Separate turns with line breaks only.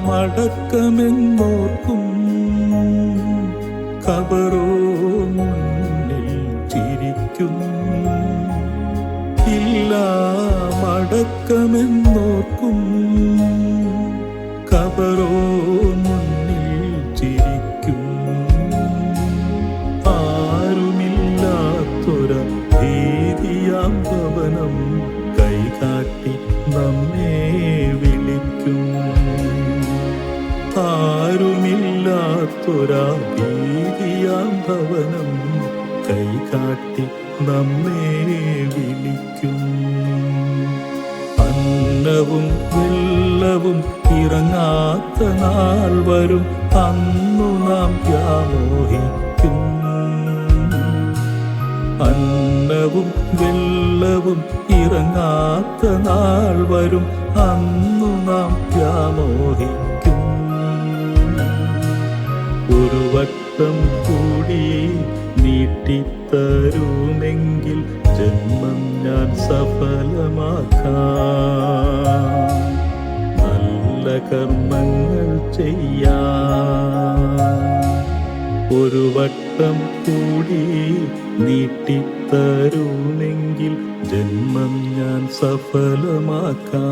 മടക്കമെന്നോർക്കും ഖബറോ മുന്നിൽ ചിരിക്കും. ഇല്ല മടക്കമെന്നോർക്കും ഖബറോ മുന്നിൽ ചിരിക്കും. ആരുമില്ലാത്തൊര ഭീതിയാം ഭവനം കൈകാട്ടി നമ്മെ വിളിക്കും. ആരുമില്ലാത്തൊരാ ഭീതിയാം ഭവനം കൈകാട്ടി നമ്മെ വിളിക്കും. അന്നവും വെള്ളവും ഇറങ്ങാത്ത നാൾ വരും, അന്നു നാം വ്യാമോഹിക്കും. അന്നവും വെള്ളവും ഇറങ്ങാത്ത നാൾ വരും, അന്നു നാം വ്യാമോഹിക്കും. ഒരു വട്ടം കൂടി നീട്ടിത്തരുമെങ്കിൽ ജന്മം ഞാൻ സഫലമാക്കാം. നല്ല കർമ്മങ്ങൾ ചെയ്യാം. ഒരു വട്ടം കൂടി നീട്ടിത്തരുമെങ്കിൽ ജന്മം ഞാൻ സഫലമാക്കാം.